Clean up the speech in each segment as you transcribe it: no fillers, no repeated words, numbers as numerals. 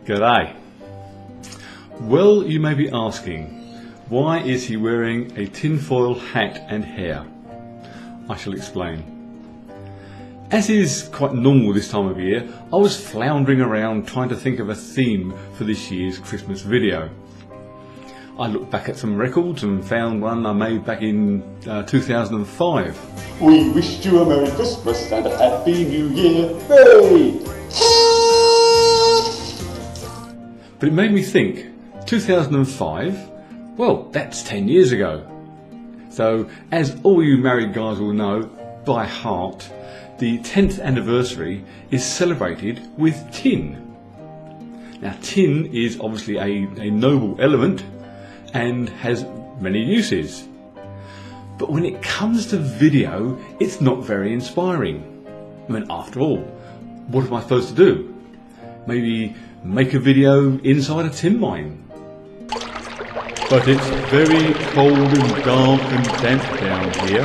G'day. Well, you may be asking, why is he wearing a tinfoil hat and hair? I shall explain. As is quite normal this time of year, I was floundering around trying to think of a theme for this year's Christmas video. I looked back at some records and found one I made back in 2005. We wished you a Merry Christmas and a Happy New Year. Hey! But it made me think, 2005? Well, that's 10 years ago. So, as all you married guys will know by heart, the 10th anniversary is celebrated with tin. Now, tin is obviously a noble element and has many uses. But when it comes to video, it's not very inspiring. I mean, after all, what am I supposed to do? Maybe make a video inside a tin mine? But it's very cold and dark and damp down here.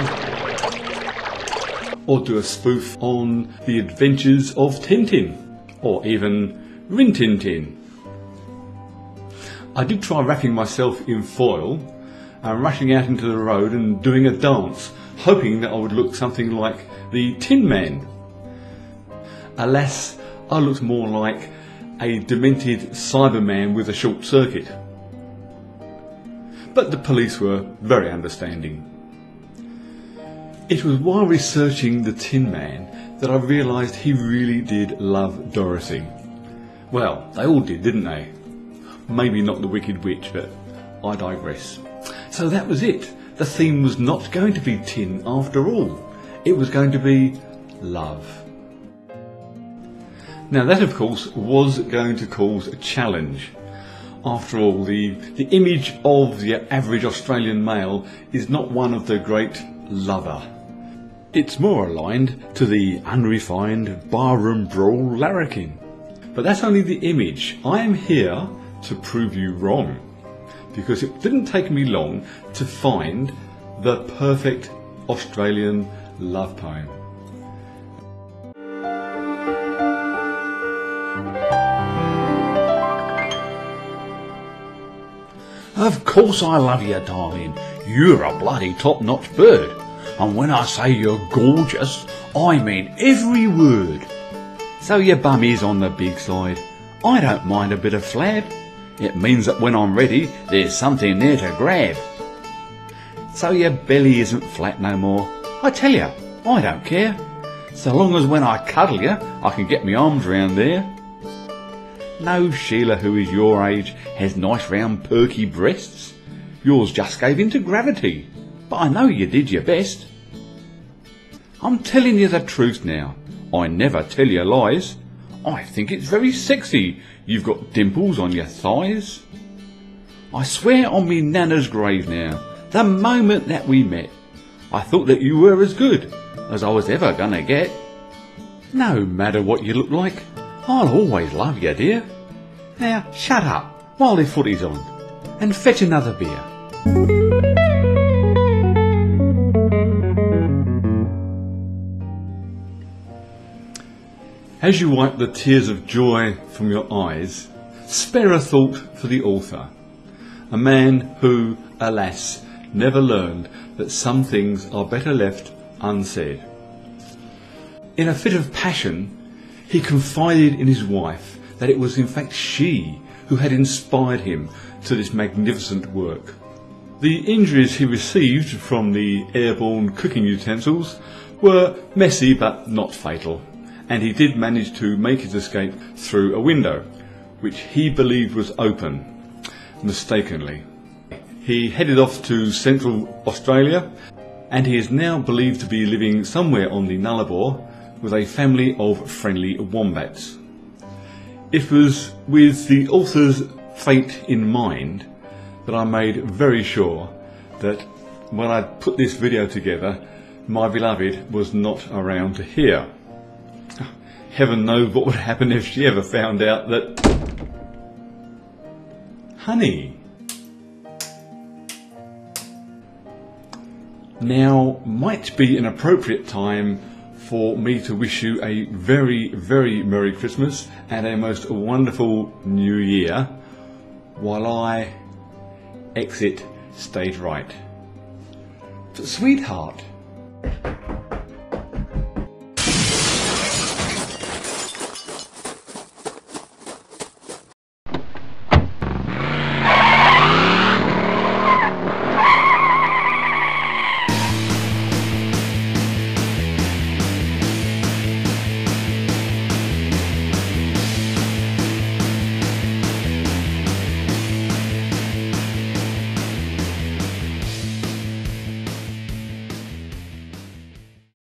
Or do a spoof on the adventures of Tintin, or even Rin Tin Tin. I did try wrapping myself in foil and rushing out into the road and doing a dance, hoping that I would look something like the Tin Man. Alas, I looked more like a demented Cyberman with a short circuit. But the police were very understanding. It was while researching the Tin Man that I realised he really did love Dorothy. Well, they all did, didn't they? Maybe not the Wicked Witch, but I digress. So that was it. The theme was not going to be tin after all. It was going to be love. Now that, of course, was going to cause a challenge. After all, the image of the average Australian male is not one of the great lover. It's more aligned to the unrefined barroom brawl larrikin. But that's only the image. I am here to prove you wrong, because it didn't take me long to find the perfect Australian love poem. Of course I love you, darling. You're a bloody top-notch bird. And when I say you're gorgeous, I mean every word. So your bum is on the big side. I don't mind a bit of flab. It means that when I'm ready, there's something there to grab. So your belly isn't flat no more. I tell you, I don't care. So long as when I cuddle you, I can get my arms round there. No Sheila who is your age has nice round perky breasts. Yours just gave in to gravity, but I know you did your best. I'm telling you the truth now. I never tell you lies. I think it's very sexy you've got dimples on your thighs. I swear on me nana's grave now, the moment that we met, I thought that you were as good as I was ever gonna get. No matter what you look like, I'll always love you, dear. Now shut up while the footy's on and fetch another beer. As you wipe the tears of joy from your eyes, spare a thought for the author, a man who, alas, never learned that some things are better left unsaid. In a fit of passion, he confided in his wife that it was in fact she who had inspired him to this magnificent work. The injuries he received from the airborne cooking utensils were messy but not fatal, and he did manage to make his escape through a window, which he believed was open, mistakenly. He headed off to Central Australia, and he is now believed to be living somewhere on the Nullarbor with a family of friendly wombats. It was with the author's fate in mind that I made very sure that when I put this video together, my beloved was not around to hear. Heaven knows what would happen if she ever found out that... Honey. Now might be an appropriate time for me to wish you a very, very Merry Christmas and a most wonderful New Year while I exit stage right. But sweetheart,